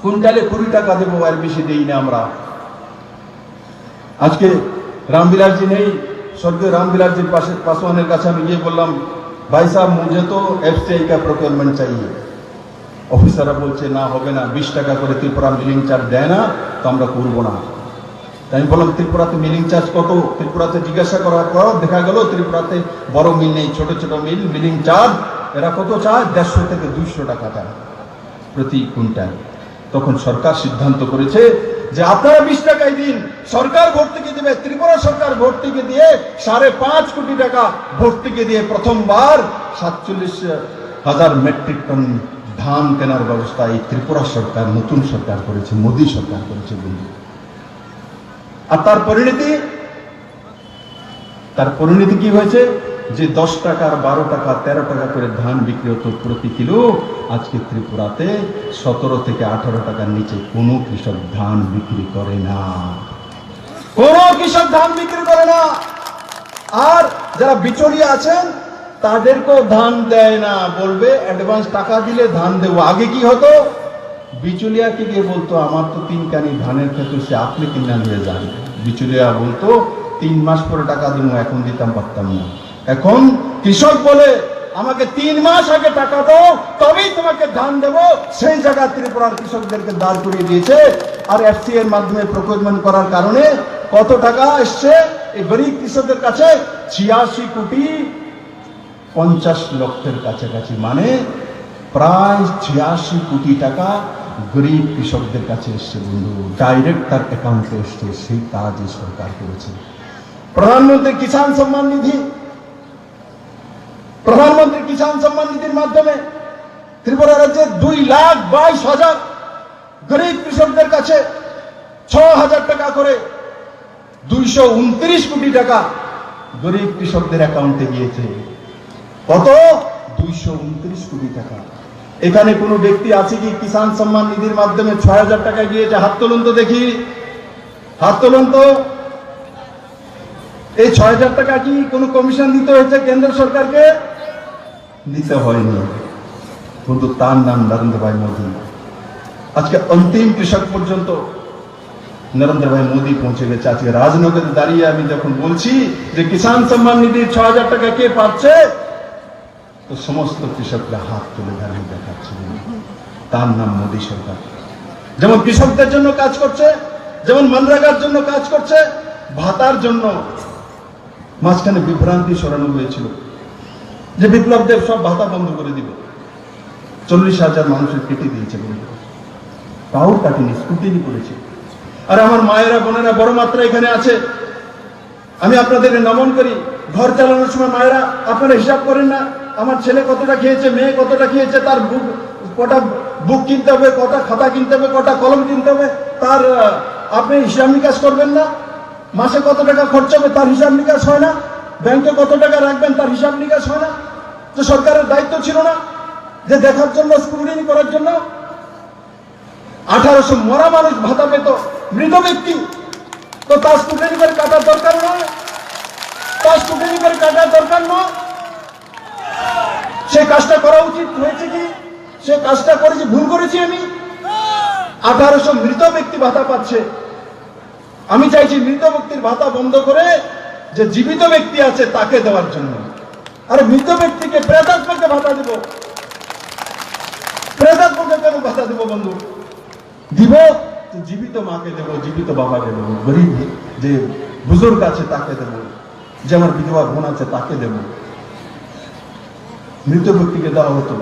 কুইন্টালে 20 টাকা দেবো, আর বেশি দেই না আমরা। আজকে রামবিলাসজি নেই, স্বর্গীয় রামবিলাসজির পাসওয়ানের কাছে আমি গিয়ে বললাম, ভাই সাহেব মুঝে তো এফসিআই का প্রকিউরমেন্ট चाहिए। অফিসাররা বলছে না, হবে না, 20 টাকা করে ত্রিপুরা মিলিং চার্জ দেয় না, তো আমরা করবো না। তাই আমি বললাম ত্রিপুরাতে মিলিং চার্জ কত? ত্রিপুরাতে জিজ্ঞাসা করার পর দেখা গেল ত্রিপুরাতে বড় মিল নেই, ছোট ছোট মিল, মিলিং চার্জ এরা কত চায়? 150 থেকে 200 টাকা চায় প্রতি কুইন্টাল। তখন সরকার সিদ্ধান্ত করেছে যে আপনারা 20 টাকায় দিন, সরকার ভর্তুকি দেবে। ত্রিপুরা সরকার ভর্তুকি দিয়ে 5.5 কোটি টাকা ভর্তুকি দিয়ে প্রথমবার 47,000 মেট্রিক টন ধান কেনার ব্যবস্থা এই ত্রিপুরা সরকার, নতুন সরকার করেছে, মোদী সরকার করেছে বন্ধু। আর তার পরিণতি কি হয়েছে? যে 10 টাকা, 12 টাকা, 13 টাকা করে ধান বিক্রি হতো প্রতি কিলো, আজকে ত্রিপুরাতে 17 থেকে 18 টাকার নিচে কোনো কৃষক ধান বিক্রি করে না। কোন কৃষক ধান বিক্রি করে না, আর যারা বিচলিয়া আছেন তাদেরকেও ধান দেয় না, বলবে অ্যাডভান্স টাকা দিলে ধান দেবো। আগে কি হতো, বিচলিয়াকে গিয়ে বলতো আমার তো 3 কানি ধানের ক্ষেত্রে, সে আপনি কিনা নিয়ে যান। বিচলিয়া বলতো 3 মাস পরে টাকা দেবো, এখন দিতাম পারতাম না। এখন কৃষক বলে আমাকে 3 মাস আগে টাকা দাও, তবেই তোমাকে ধান দেবো। সেই জায়গা ত্রিপুরার কৃষকদেরকে দাঁড় করিয়ে দিয়েছে। আর এফসি এর মাধ্যমে প্রকিউরমেন্ট করার কারণে কত টাকা এসছে এই গরিব কৃষকদের কাছে? 86,50,00,000 কাছাকাছি, মানে প্রায় 86 কোটি টাকা গরিব কৃষকদের কাছে এসছে বন্ধু, ডাইরেক্ট তার অ্যাকাউন্টে এসছে। সেই কাজই সরকার করেছে। প্রধানমন্ত্রী কিষাণ সম্মান নিধি, প্রধানমন্ত্রী কিষাণ সম্মান নিধির মাধ্যমে ত্রিপুরা রাজ্যে 2,22,000 গরিব কৃষকদের কাছে 6,000 টাকা করে 229 কোটি টাকা গরিব কৃষকদের অ্যাকাউন্টে গিয়েছে। কত? 229 কোটি টাকা। এখানে কোনো ব্যক্তি আছে কি কিষাণ সম্মান নিধির মাধ্যমে 6,000 টাকা গিয়েছে? হাত তুলুন তো দেখি, হাত তুলুন তো। এই 6,000 টাকা কি কোনো কমিশন দিতে হয়েছে কেন্দ্র সরকারকে? দিতে হয়নি, কিন্তু তার নাম নরেন্দ্র ভাই মোদী। আজকে অন্তিম কৃষক পর্যন্ত নরেন্দ্র ভাই মোদী পৌঁছে গেছে। আজকে রাজনগরে দাঁড়িয়ে আমি যখন বলছি যে কিষাণ সম্মান নিধির 6,000 টাকা কে পাচ্ছে, তো সমস্ত কৃষকরা হাত তুলে দাঁড়িয়ে দেখাচ্ছে, তার নাম মোদী সরকার। যেমন কৃষকদের জন্য কাজ করছে, যেমন মনরেগার জন্য কাজ করছে, ভাতার জন্য মাঝখানে বিভ্রান্তি সরানো হয়েছিল যে বিপ্লব দেব সব ভাতা বন্ধ করে দিবে। 40,000 মানুষের কেটে দিয়েছে, কাউর কাটিনি, স্কুটিনি করেছে। আর আমার মায়েরা বোনেরা বড় মাত্রা এখানে আছে, আমি আপনাদের নমন করি। ঘর চালানোর সময় মায়েরা আপনারা হিসাব করেন না, আমার ছেলে কতটা খেয়েছে, মেয়ে কতটা খেয়েছে, তার কটা বুক কিনতে হবে, কটা খাতা কিনতে হবে, কটা কলম কিনতে হবে, তার আপনি হিসাব নিকাশ করবেন না? মাসে কত টাকা খরচ হবে তার হিসাব নিকাশ হয় না? ব্যাংকে কত টাকা রাখবেন তার হিসাব নিকাশ হয় না? তো সরকারের দায়িত্ব ছিল না যে দেখার জন্য, স্ক্রুটিনি করার জন্য? 1800 মরা মানুষ ভাতা পেত, মৃত ব্যক্তি, তো তার স্ক্রুটিনি করে কাটার দরকার নয়? তার স্ক্রুটিনি করে কাটার দরকার নয়? সে কাজটা করা উচিত হয়েছে কি? সে কাজটা করেছি, ভুল করেছি আমি? 1800 মৃত ব্যক্তি ভাতা পাচ্ছে। আমি চাইছি মৃত ব্যক্তির ভাতা বন্ধ করে যে জীবিত ব্যক্তি আছে তাকে দেওয়ার জন্য। আর মৃত ব্যক্তিকে প্রেতাত্মাকে ভাতা দেব, প্রেতাত্মাকে কেন ভাতা দেব বন্ধু? দিব জীবিত মাকে দেব, জীবিত বাবাকে দেব, গরিব যে বুজুর্গ আছে তাকে দেব, যে আমার বিধবা বোন আছে তাকে দেব। মৃত ব্যক্তিকে দেওয়া হতো।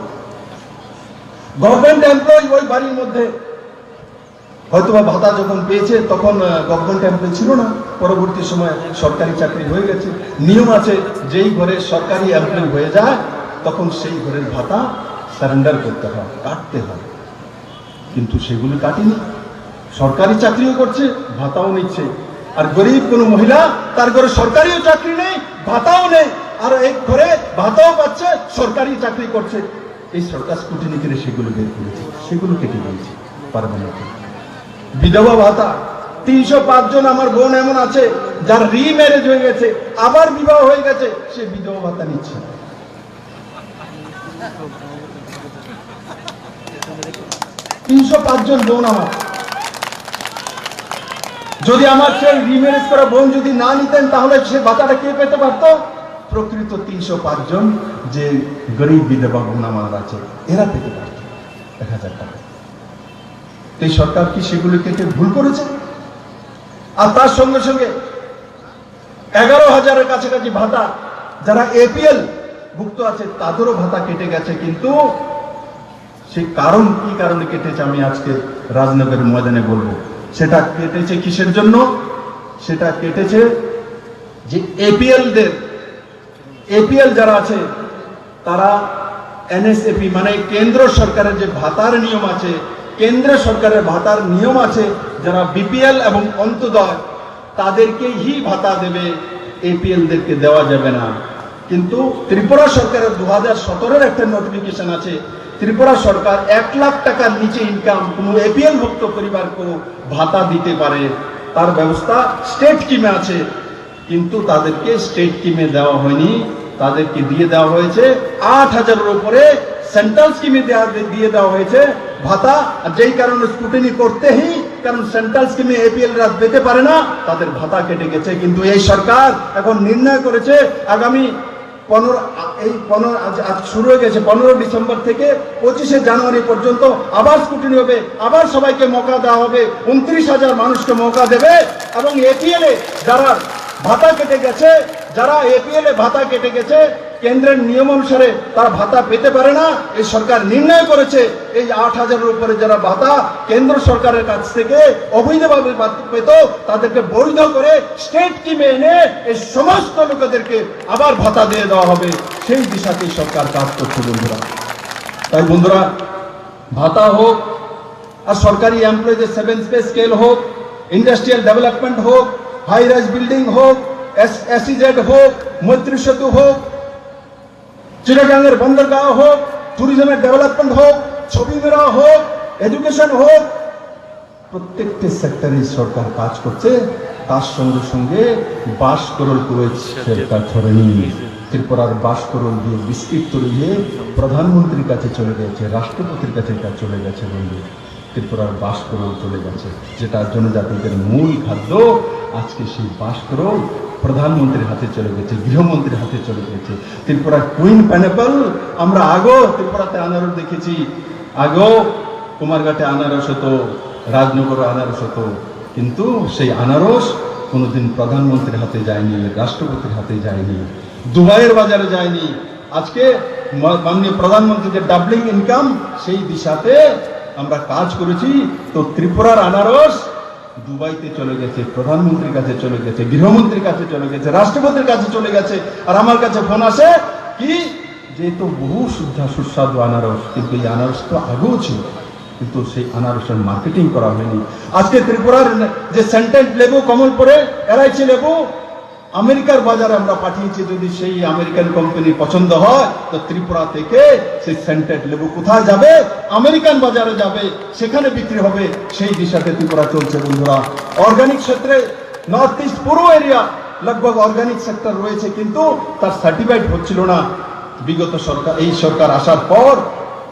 গভর্নমেন্ট এমপ্লয়ি ওই বাড়ির মধ্যে হয়তোবা ভাতা যখন পেয়েছে তখন গভর্নমেন্ট এমপ্লয়ি ছিল না, পরবর্তী সময় সরকারি চাকরি হয়ে গেছে। নিয়ম আছে, যেই ঘরে সরকারি এমপ্লয়ি হয়ে যায় তখন সেই ঘরের ভাতা সারেন্ডার করতে হয়, কাটতে হয়। কিন্তু সেগুলো কাটেনি, সরকারি চাকরিও করছে, ভাতাও নিচ্ছে। আর গরিব কোনো মহিলা, তার ঘরে সরকারিও চাকরি নেই, ভাতাও নেই, আর এক ঘরে ভাতাও পাচ্ছে, সরকারি চাকরি করছে। এই সরকার স্কুটিনি করে সেগুলো বের করেছে, সেগুলো কেটে দিয়েছে, পারবে না। বিধবা ভাতা 305 জন আমার বোন এমন আছে যার রিম্যারেজ হয়ে গেছে, আবার বিবাহ হয়ে গেছে, সে বিধবা ভাতা নিচ্ছে। 305 জন বোন আমার। যদি আমার সেই রিম্যারেজ করা বোন যদি না নিতেন তাহলে সে ভাতাটা কে পেতে পারত? প্রকৃত 305 জন যে গরিব বিধবা বোন আমার আছে, এরা পেতে পারত 1000 টাকা। এই সরকার কি সেগুলো কেটে ভুল করেছে? আর তার সঙ্গে সঙ্গে 11,000-এর কাছাকাছি ভাতা যারা এপিএল ভুক্ত আছে তাদেরও ভাতা কেটে গেছে। কিন্তু সেই কারণ কি কারণে কেটেছে আমি আজকে রাজনগরের ময়দানে বলবো। সেটা কেটেছে কিসের জন্য? সেটা কেটেছে যে এপিএল যারা আছে তারা এনএসএপি মানে কেন্দ্র সরকারের যে ভাতার নিয়ম আছে, কেন্দ্র সরকারের ভাতার নিয়ম আছে, যারা বিপিএল এবং অন্তোদয় তাদেরকেই ভাতা দেবে, এপিএলদেরকে দেওয়া যাবে না। কিন্তু ত্রিপুরা সরকারের 2017-এর একটা নোটিফিকেশন আছে, ত্রিপুরা সরকার 1 লাখ টাকার নিচে ইনকাম কোনো এপিএল ভুক্ত পরিবারকে ভাতা দিতে পারে। তার ব্যবস্থা স্টেট স্কিমে আছে, কিন্তু তাদেরকে স্টেট স্কিমে দেওয়া হয়নি, তাদেরকে দিয়ে দেওয়া হয়েছে 8,000-এর উপরে সেন্ট্রাল স্কিমে দিয়ে দেওয়া হয়েছে ভাতা। আর যেই কারণে স্ক্রুটিনি করতেই, কারণ সেন্ট্রাল স্কিমে এপিএল রা পেতে পারে না, তাদের ভাতা কেটে গেছে। কিন্তু এই সরকার এখন নির্ণয় করেছে আগামী 15 আজ শুরু হয়ে গেছে, 15 ডিসেম্বর থেকে 25শে জানুয়ারি পর্যন্ত আবার স্ক্রুটিনি হবে, আবার সবাইকে মৌকা দেওয়া হবে, 29,000 মানুষকে মৌকা দেবে। এবং এপিএল এ যারা ভাতা কেটে গেছে, ভাতা কেটে গেছে, কেন্দ্রের নিয়ম অনুসারে তারা ভাতা পেতে পারে না। এই সরকার নির্ণয় করেছে এই 8,000-এর উপরে যারা ভাতা কেন্দ্র সরকারের কাছ থেকে অবৈধভাবে পেত, তাদেরকে বৈধ করে স্টেট স্কিমে এনে এই সমস্ত লোকেদেরকে আবার ভাতা দিয়ে দেওয়া হবে। সেই দিশাতেই সরকার কাজ করছে বন্ধুরা। তাই বন্ধুরা, ভাতা হোক, আর সরকারি এমপ্লয়ীদের 7 পে স্কেল হোক, ইন্ডাস্ট্রিয়াল ডেভেলপমেন্ট হোক, হাই রাইজ বিল্ডিং হোক, SEZ হোক, মৈত্রী সেতু হোক, চিটাগাংয়ের বন্দরগাহ হোক, ট্যুরিজমের ডেভেলপমেন্ট হোক, ছবি মেলা হোক, এডুকেশন হোক, প্রত্যেকটি সেক্টরে সরকার কাজ করছে। তার সঙ্গে সঙ্গে 22 করোড় কুয়েত সরকার ধরেনি, ত্রিপুরার 22 করোড় দিয়ে বিস্কিট তৈরি হয়ে প্রধানমন্ত্রীর কাছে চলে গেছে, রাষ্ট্রপতির কাছে চলে গেছে বন্ধু। ত্রিপুরার 22 করোড় চলে গেছে, যেটা জনজাতিদের মূল খাদ্য। আজকে সেই 22 করোড় প্রধানমন্ত্রীর হাতে চলে গেছে, গৃহমন্ত্রীর হাতে চলে গেছে। ত্রিপুরার কুইন পাইনাপল, আমরা আগেও ত্রিপুরাতে আনারস দেখেছি, আগেও কুমারঘাটে আনারস হতো, রাজনগরে আনারস হতো, কিন্তু সেই আনারস কোনোদিন প্রধানমন্ত্রীর হাতে যায়নি, রাষ্ট্রপতির হাতে যায়নি, দুবাইয়ের বাজারে যায়নি। আজকে মাননীয় প্রধানমন্ত্রী যে ডাবলিং ইনকাম, সেই দিশাতে আমরা কাজ করেছি। তো ত্রিপুরার আনারস দুবাইতে চলে গেছে, প্রধানমন্ত্রীর কাছে চলে গেছে, গৃহমন্ত্রীর কাছে চলে গেছে, রাষ্ট্রপতির কাছে চলে গেছে। আর আমার কাছে ফোন আসে কি, যেহেতু বহু সুস্বাদু আনারস, কিন্তু এই আনারস তো আগেও ছিল, কিন্তু সেই আনারসের মার্কেটিং করা হয়নি। আজকে ত্রিপুরার যে সেন্টেন্ট লেবু, কমলপুরে এলাইচি লেবু, আমেরিকার বাজারে আমরা পাঠিয়েছি। যদি সেই আমেরিকান কোম্পানি পছন্দ হয়, তো ত্রিপুরা থেকে সেই সেন্টেড লেবু কোথায় যাবে? আমেরিকান বাজারে যাবে, সেখানে বিক্রি হবে। সেই দিশাতে ত্রিপুরা চলছে বন্ধুরা। অর্গানিক ক্ষেত্রে নর্থ ইস্ট পুরো এরিয়া লগভগ অর্গানিক সেক্টর রয়েছে, কিন্তু তার সার্টিফাইড হচ্ছিল না। বিগত সরকার, এই সরকার আসার পর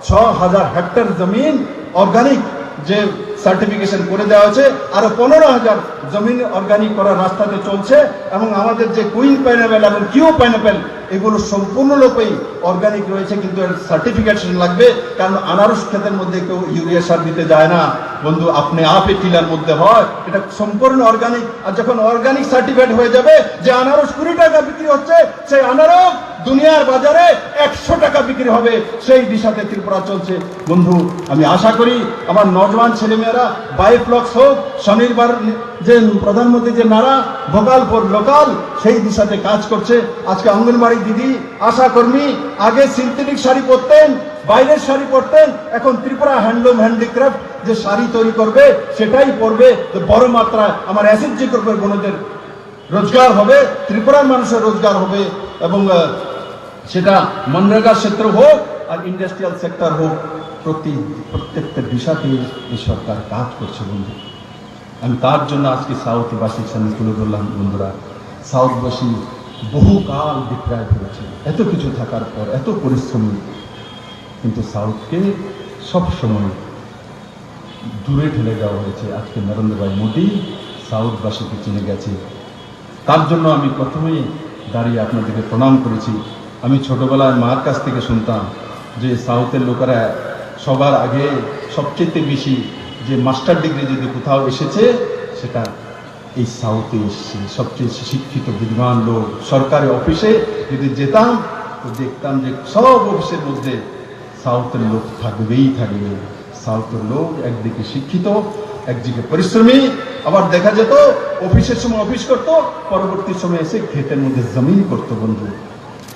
6,000 হেক্টর জমিন অর্গানিক যে সার্টিফিকেশন করে দেওয়া হয়েছে, আরো 15,000 জমিন অর্গানিক করার রাস্তাতে চলছে। এবং আমাদের যে কুইন পাইনাপেল এবং কিউ পাইনাপেল, এগুলো সম্পূর্ণরূপেই অর্গানিক রয়েছে, কিন্তু এর সার্টিফিকেশন লাগবে। কারণ আনারস ক্ষেতের মধ্যে কেউ ইউরিয়া সার দিতে যায় না বন্ধু, আপনি আপে টিলার মধ্যে হয়, এটা সম্পূর্ণ অর্গানিক। আর যখন অর্গানিক সার্টিফাইড হয়ে যাবে, যে আনারস 20 টাকা বিক্রি হচ্ছে, সেই আনারস দুনিয়ার বাজারে 100 টাকা বিক্রি হবে। সেই দিশাতে ত্রিপুরা চলছে বন্ধু। আমি আশা করি আমার নজওয়ান ছেলেমেয়েরা বায়োফ্লক্স হোক, স্বনির্ভর যে প্রধানমন্ত্রী যে নারা ভোকাল ফর লোকাল, সেই দিশাতে কাজ করছে। আজকে অঙ্গনবাড়ি দিদি, আশা কর্মী আগে সিনথেটিক শাড়ি পরতেন, বাইরের শাড়ি পরতেন, এখন ত্রিপুরা হ্যান্ডলুম হ্যান্ডিক্রাফট যে শাড়ি তৈরি করবে সেটাই পরবে। বড় মাত্রায় আমার এসএসজি গ্রুপের বোনদের রোজগার হবে, ত্রিপুরার মানুষের রোজগার হবে। এবং সেটা মনরেগা ক্ষেত্র হোক আর ইন্ডাস্ট্রিয়াল সেক্টর হোক, প্রত্যেকটা দিশাতে এই সরকার কাজ করছে বন্ধু। আমি তার জন্য আজকে সাউথবাসীর সামনে তুলে ধরলাম বন্ধুরা। সাউথবাসী বহুকাল ডিপ্রাইভ হয়েছে, এত কিছু থাকার পর, এত পরিশ্রমী, কিন্তু সাউথকে সবসময় দূরে ঠেলে দেওয়া হয়েছে। আজকে নরেন্দ্র ভাই মোদী সাউথবাসীকে চিনে গেছে। তার জন্য আমি প্রথমেই দাঁড়িয়ে আপনাদেরকে প্রণাম করেছি। আমি ছোটবেলায় মার কাছ থেকে শুনতাম যে সাউথের লোকেরা সবার আগে সবচেয়ে বেশি যে মাস্টার ডিগ্রি যদি কোথাও এসেছে, সেটা এই সাউথে এসেছে। সবচেয়ে শিক্ষিত বিদ্বান লোক। সরকারি অফিসে যদি যেতাম, তো দেখতাম যে সব অফিসের মধ্যে সাউথের লোক থাকবেই থাকবে। সাউথের লোক একদিকে শিক্ষিত, একদিকে পরিশ্রমী। আবার দেখা যেত অফিসের সময় অফিস করতো, পরবর্তী সময় এসে ক্ষেতের মধ্যে জমিন করতো বন্ধু।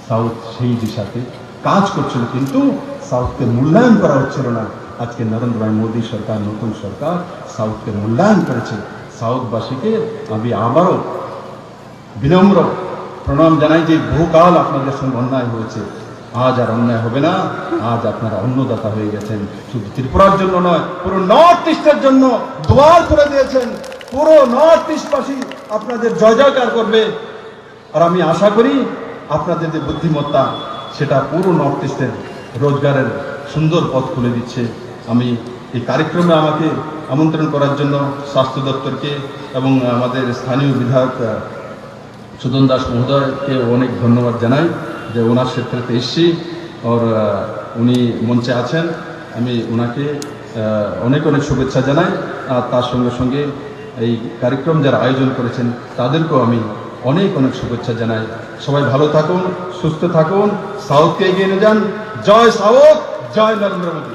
সাউথ সেই দিশাতে কাজ করছিল, কিন্তু সাউথকে মূল্যায়ন করা হচ্ছিল না। আজকে নরেন্দ্র ভাই মোদী সরকার, নতুন সরকার সাউথকে মূল্যায়ন করেছে। সাউথবাসীকে আমি আবারও বিনম্র প্রণাম জানাই যে বহুকাল আপনাদের সঙ্গে অন্যায় হয়েছে, আজ আর অন্যায় হবে না। আজ আপনারা অন্নদাতা হয়ে গেছেন, শুধু ত্রিপুরার জন্য নয়, পুরো নর্থ ইস্টের জন্য দুয়ার করে দিয়েছেন। পুরো নর্থ ইস্টবাসী আপনাদের জয় জয়কার করবে। আর আমি আশা করি আপনাদের যে বুদ্ধিমত্তা সেটা পুরো নর্থ ইস্টের রোজগারের সুন্দর পথ খুলে দিচ্ছে। আমি এই কার্যক্রমে আমাকে আমন্ত্রণ করার জন্য স্বাস্থ্য দপ্তরকে এবং আমাদের স্থানীয় বিধায়ক সুদন দাস মহোদয়কে অনেক ধন্যবাদ জানাই যে ওনার ক্ষেত্রে এসছি। আর উনি মঞ্চে আছেন, আমি ওনাকে অনেক অনেক শুভেচ্ছা জানাই। আর তার সঙ্গে সঙ্গে এই কার্যক্রম যারা আয়োজন করেছেন তাদেরকেও আমি অনেক অনেক শুভেচ্ছা জানাই। সবাই ভালো থাকুন, সুস্থ থাকুন, সাউথকে এগিয়ে নিয়ে যান। জয় সাউথ, জয় নরেন্দ্র মোদী।